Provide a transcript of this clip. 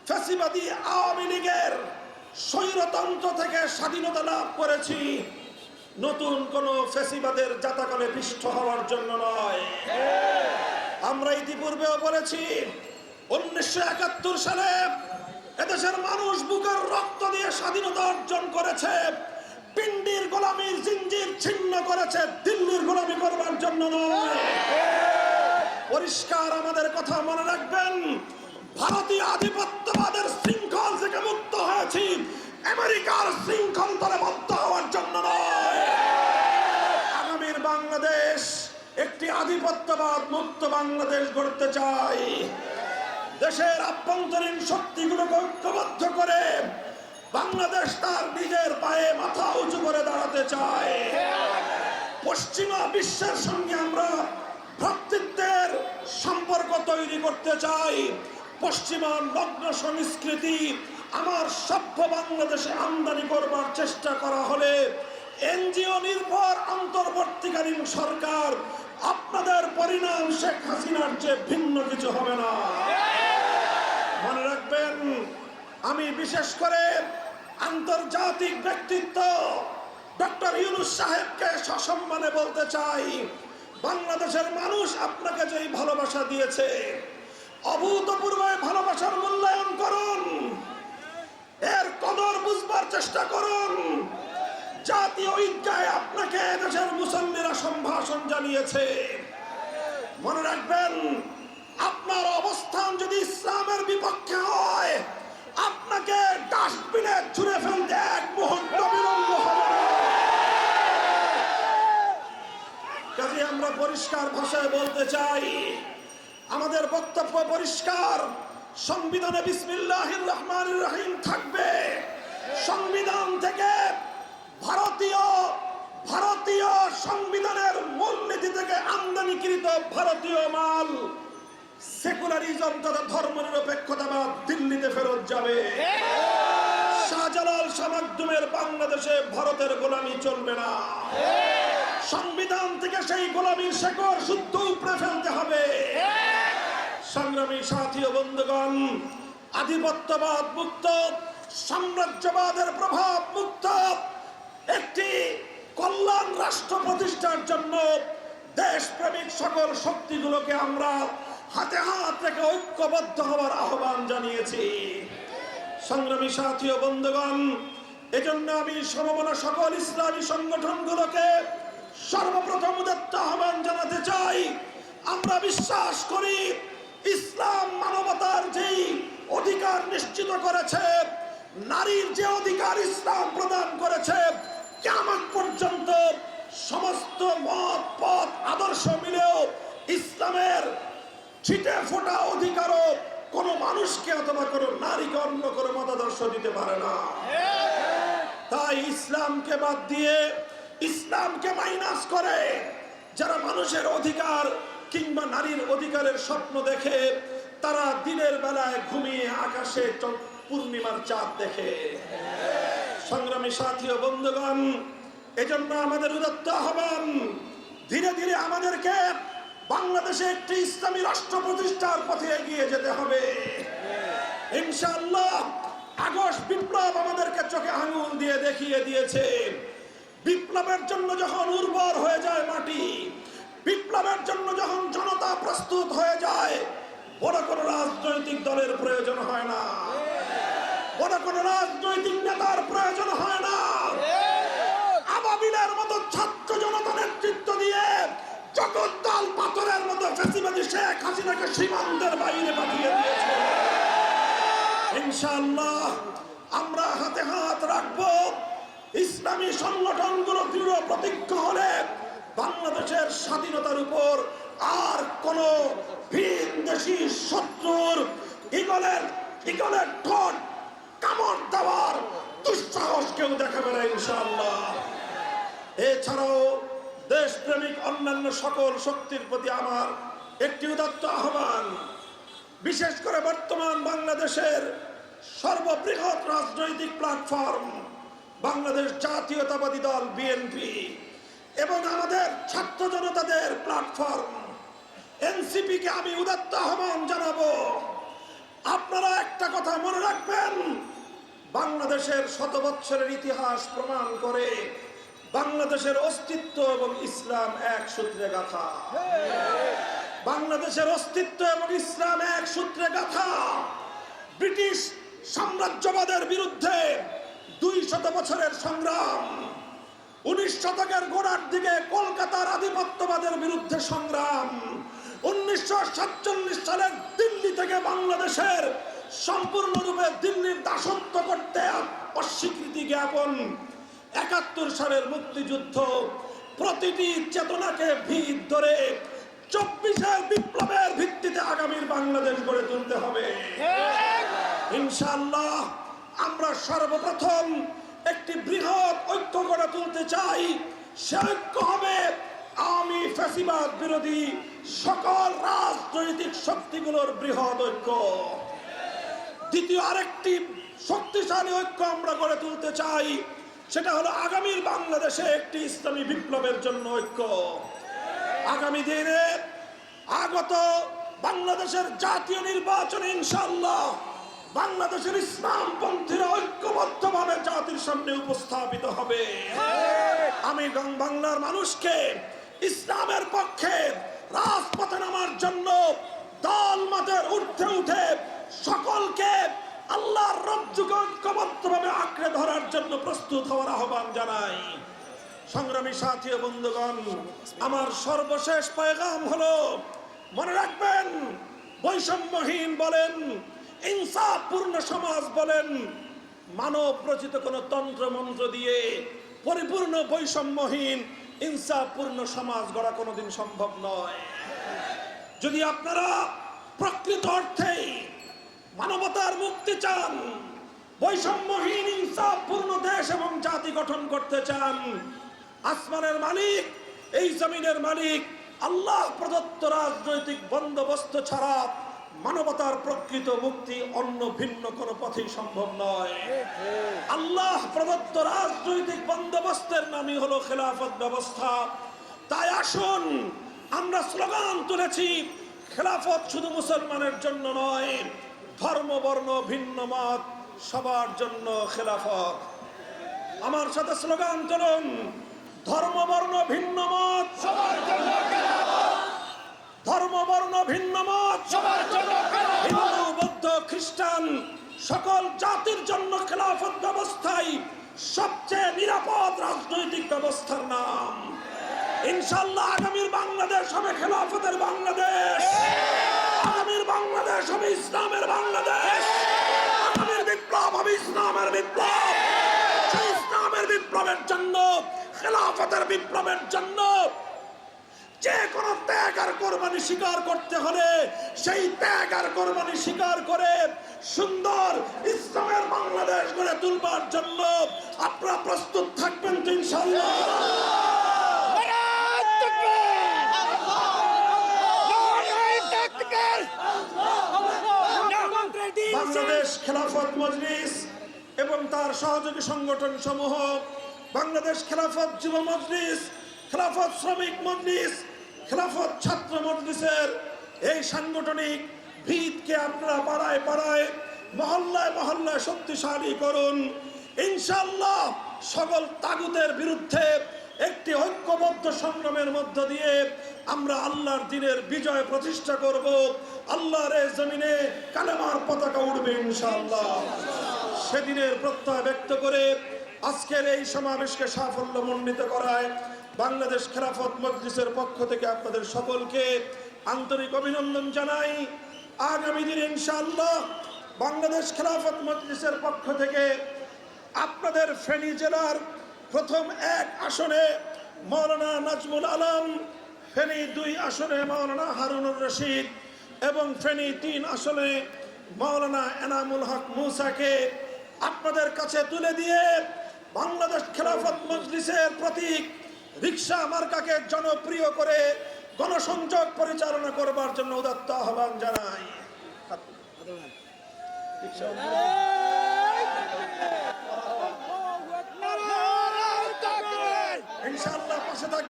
ফ্যাসিবাদী আওয়ামী লীগের স্বৈরতন্ত্র থেকে স্বাধীনতা লাভ করেছি নতুন কোন ফ্যাসিবাদের জাতাকলে পিষ্ট হওয়ার জন্য নয়। আমরা ইতিপূর্বেও বলেছি 1971 সালে এদেশের মানুষ বুকের রক্ত দিয়ে স্বাধীনতা অর্জন করেছে, পিন্ডির গোলামীর জিঞ্জির ছিন্ন করেছে, দিল্লির গোলামি করবার জন্য নয়। পরিষ্কার আমাদের কথা মনে রাখবেন, ভারতীয় আধিপত্যবাদের শৃঙ্খল থেকে মুক্ত হয়েছি, আমেরিকার শৃঙ্খল তলে বদ্ধ হওয়ার জন্য নয়। আগামীর বাংলাদেশ একটি আধিপত্যবাদ মুক্ত বাংলাদেশ গড়তে চাই। দেশের আভ্যন্তরীণ শক্তিগুলোকে ঐক্যবদ্ধ করে বাংলাদেশ তার নিজের পায়ে মাথা উঁচু করে দাঁড়াতে চায়। পশ্চিমা বিশ্বের সঙ্গে আমরা ভ্রাতৃত্বের সম্পর্ক তৈরি করতে চাই। পশ্চিমা নগ্ন সংস্কৃতি আমার সভ্য বাংলাদেশে আমদানি করবার চেষ্টা করা হলে এনজিও নির্ভর অন্তর্বর্তীকালীন সরকার আপনাদের পরিণাম শেখ হাসিনার চেয়ে ভিন্ন কিছু হবে না। মনে রাখবেন, আমি বিশেষ করে আন্তর্জাতিক ব্যক্তিত্ব ডক্টর ইউনূস সাহেবকে সসম্মানে বলতে চাই, বাংলাদেশের মানুষ আপনাকে যেই ভালোবাসা দিয়েছে, অভূতপূর্ব ভালোবাসার মূল্যায়ন করুন, এর কদর বুঝবার চেষ্টা করুন। জাতীয় ঈদগাহে আপনাকে দেশের মুসল্লিরা সম্ভাষণ জানিয়েছে। মনে রাখবেন, আপনার অবস্থান যদি ইসলামের বিপক্ষে হয়, আপনাকে ডাস্টবিনে ছুঁড়ে ফেলতে এক মুহূর্ত বিলম্ব হবে না। কাজে আমরা পরিষ্কার ভাষায় বলতে চাই, আমাদের বক্তব্য পরিষ্কার, সংবিধানে বিসমিল্লাহির রহমানির রহিম থাকবে। সংবিধান থেকে ভারতীয় সংবিধানের মূলনীতি থেকে আমদানিকৃত ভারতীয় মাল সেকুলারিজম তথা ধর্মনিরপেক্ষতাবাদ দিল্লিতে ফেরত যাবে। শাহজালাল শাহ মাকদুমের বাংলাদেশে ভারতের গোলামি চলবে না। সংবিধান থেকে সেই গোলামির শেকড় শুদ্ধ উপড়ে ফেলতে হবে। সংগ্রামী সাথী ও বন্ধুগণ, আধিপত্যবাদ মুক্ত, সাম্রাজ্যবাদের প্রভাব মুক্ত একটি কল্যাণ রাষ্ট্র প্রতিষ্ঠার জন্য দেশপ্রেমিক সকল শক্তিগুলোকে আমরা হাতে হাত রেখে ঐক্যবদ্ধ হওয়ার আহ্বান জানিয়েছি। সংগ্রামী সাথী ও বন্ধুগণ, এজন্য আমি সমমনা সকল ইসলামী সংগঠনগুলোকে সর্বপ্রথম উদাত্ত আহ্বান জানাতে চাই। আমরা বিশ্বাস করি, ইসলাম মানবতার যেই অধিকার নিশ্চিত করেছে, নারীর যে অধিকার ইসলাম প্রদান করেছে, কিয়ামত পর্যন্ত সমস্ত মত পথ আদর্শ মিলেও ইসলামের ছিটে ফোটা অধিকারও কোন মানুষকে অথবা কোন নারীকে অন্য কোনো মতাদর্শ দিতে পারে না। তাই ইসলামকে বাদ দিয়ে, ইসলামকে মাইনাস করে যারা মানুষের অধিকার কিংবা নারীর অধিকারের স্বপ্ন দেখে, তারা দিনের বেলায় ঘুমিয়ে আকাশে পূর্ণিমার চাঁদ দেখে। সংগ্রামী সাথী ও বন্ধুগণ, এজন্য আমাদের উদাত্ত আহ্বান, ধীরে ধীরে আমাদেরকে বাংলাদেশে একটি ইসলামী রাষ্ট্র প্রতিষ্ঠার পথে এগিয়ে যেতে হবে। ইনশাআল্লাহ আগস্ট বিপ্লব আমাদেরকে চোখে আঙুল দিয়ে দেখিয়ে দিয়েছে, বিপ্লবের জন্য যখন উর্বর হয়ে যায় মাটি, বিপ্লবের জন্য যখন জনতা প্রস্তুত হয়ে যায়, বড় কোনো রাজনৈতিক দলের প্রয়োজন হয় না, বড় কোনো রাজনৈতিক নেতার প্রয়োজন হয় না। আবাবিলের মতো ছাত্র জনতা নেতৃত্ব দিয়ে জগদ্দল পাথরের মতো ফ্যাসিবাদী শেখ হাসিনাকে সীমান্তের বাইরে পাঠিয়ে দিয়েছে। ইনশাআল্লাহ আমরা হাতে হাত রাখবো। ইসলামী সংগঠনগুলো দৃঢ় প্রতিজ্ঞ হলে বাংলাদেশের স্বাধীনতার উপর আর কোন ভিনদেশী শত্রুর ইগলের ঠোঁট কামড় দেওয়ার দুঃসাহস কেউ দেখাবে না ইনশাআল্লাহ। এছাড়াও দেশপ্রেমিক অন্যান্য সকল শক্তির প্রতি আমার একটি উদাত্ত আহ্বান, বিশেষ করে বর্তমান বাংলাদেশের সর্ববৃহৎ রাজনৈতিক প্ল্যাটফর্ম বাংলাদেশ জাতীয়তাবাদী দল বিএনপি এবং আমাদের ছাত্র জনতাদের প্ল্যাটফর্ম এনসিপি কে আমি উদাত্ত আহ্বান জানাবো, আপনারা একটা কথা মনে রাখবেন, বাংলাদেশের শত বৎসরের ইতিহাস প্রমাণ করে বাংলাদেশের অস্তিত্ব এবং ইসলাম এক সূত্রে গাঁথা। বাংলাদেশের অস্তিত্ব এবং ইসলাম এক সূত্রে গাঁথা। ব্রিটিশ সাম্রাজ্যবাদের বিরুদ্ধে 200 বছরের সংগ্রাম, 19 শতকের গোড়ার দিকে কলকাতার আধিপত্যবাদের বিরুদ্ধে সংগ্রাম, 1947 সালের দিল্লি থেকে বাংলাদেশের সম্পূর্ণরূপে দিল্লির দাসত্ব করতে অস্বীকৃতি জ্ঞাপন, 71 সালের মুক্তিযুদ্ধ, প্রতিটি চেতনাকে ভিত ধরে 24 বিপ্লবের ভিত্তিতে আগামীর বাংলাদেশ গড়ে তুলতে হবে। ইনশাআল্লাহ আমরা সর্বপ্রথম একটি বৃহৎ ঐক্য গড়ে তুলতে চাই। সে ঐক্য হবে আওয়ামী ফ্যাসিবাদ বিরোধী সকল রাজনৈতিক শক্তিগুলোর বৃহৎ ঐক্য। দ্বিতীয় আরেকটি শক্তিশালী ঐক্য আমরা গড়ে তুলতে চাই, সেটা হলো আগামীর বাংলাদেশে একটি ইসলামী বিপ্লবের জন্য ঐক্য। আগামী দিনে আগত বাংলাদেশের জাতীয় নির্বাচনে ইনশাআল্লাহ বাংলাদেশের ইসলামপন্থীরা ঐক্যবদ্ধভাবে জাতির সামনে উপস্থাপিত হবে। আমি বাংলার মানুষকে ইসলামের পক্ষে রাজপথে নামার জন্য দল মতের ঊর্ধ্বে উঠে সকলকে আল্লাহর রজ্জুকে ঐক্যবদ্ধভাবে আঁকড়ে ধরার জন্য প্রস্তুত হওয়ার আহ্বান জানাই। সংগ্রামী সাথী ও বন্ধুগণ, আমার সর্বশেষ পয়গাম হলো, মনে রাখবেন, বৈষম্যহীন বলেন, ইনসাফপূর্ণ সমাজ বলেন, মানব রচিত কোনো তন্ত্র মন্ত্র দিয়ে পরিপূর্ণ বৈষম্যহীন ইনসাফপূর্ণ সমাজ গড়া কোনোদিন সম্ভব নয়। যদি আপনারা প্রকৃত অর্থেই মানবতার মুক্তি চান, বৈষম্যহীন ইনসাফপূর্ণ দেশ এবং জাতি গঠন করতে চান, আসমানের মালিক, এই জমিনের মালিক আল্লাহ প্রদত্ত রাজনৈতিক বন্দোবস্ত ছাড়া মানবতার প্রকৃত মুক্তি অন্য ভিন্ন কোনো পথেই সম্ভব নয়। আল্লাহ প্রদত্ত রাজনৈতিক বন্দোবস্তের নামই হলো খেলাফত ব্যবস্থা। তাই আসুন আমরা স্লোগান তুলেছি, খেলাফত শুধু মুসলমানের জন্য নয়, ধর্ম বর্ণ ভিন্ন মত সবার জন্য খেলাফত। আমার সাথে স্লোগান তুলুন, ধর্ম বর্ণ ভিন্ন মত সবার জন্য খেলাফত, ধর্ম বর্ণ ভিন্ন মত সবার জন্য খেলাফত, হিন্দু বৌদ্ধ খ্রিস্টান সকল জাতির জন্য খেলাফত ব্যবস্থাই সবচেয়ে নিরাপদ রাজনৈতিক ব্যবস্থার নাম। ইনশাআল্লাহ আগামীর বাংলাদেশ হবে খেলাফতের বাংলাদেশ, আগামীর বাংলাদেশ হবে ইসলামের বাংলাদেশ, আগামীর বিপ্লব হবে ইসলামের বিপ্লব। সেই ইসলামের বিপ্লবের জন্য, খেলাফতের বিপ্লবের জন্য যে কোনো ত্যাগ আর কোরবানি স্বীকার করতে হলে সেই ত্যাগ আর কোরবানি স্বীকার করে সুন্দর ইসলামের বাংলাদেশ গড়ে তুলবার জন্য আপনারা প্রস্তুত থাকবেন তো ইনশাআল্লাহ? বাংলাদেশ খেলাফত মজলিস এবং তার সহযোগী সংগঠন সমূহ, বাংলাদেশ খেলাফত যুব মজলিস, খেলাফত শ্রমিক মজলিস, খেলাফত ছাত্র মজলিসের এই সাংগঠনিক ভিতকে আপনারা পাড়ায় পাড়ায়, মহল্লায় মহল্লায় শক্তিশালী করুন। ইনশাআল্লাহ সকল তাগুতের বিরুদ্ধে একটি ঐক্যবদ্ধ সংগ্রামের মধ্য দিয়ে আমরা আল্লাহর দ্বীনের বিজয় প্রতিষ্ঠা করব। আল্লাহর এই জমিনে কালেমার পতাকা উঠবে ইনশাআল্লাহ। সেদিনের প্রত্যয় ব্যক্ত করে আজকের এই সমাবেশকে সাফল্যমণ্ডিত করায় বাংলাদেশ খেলাফত মজলিসের পক্ষ থেকে আপনাদের সকলকে আন্তরিক অভিনন্দন জানাই। আগামী দিনে ইনশাআল্লাহ বাংলাদেশ খেলাফত মজলিসের পক্ষ থেকে আপনাদের ফেনী জেলার প্রথম 1 আসনে মাওলানা নাজমুল আলম, ফেনী 2 আসনে মাওলানা হারুনুর রশিদ এবং ফেনী 3 আসনে মাওলানা এনামুল হক মুসাকে আপনাদের কাছে তুলে দিয়ে বাংলাদেশ খেলাফত মজলিসের প্রতীক রিকশা মার্কাকে জনপ্রিয় করে গণসংযোগ পরিচালনা করবার জন্য উদাত্ত আহ্বান জানাই। ইনশাআল্লাহ পাশে থাকবেন।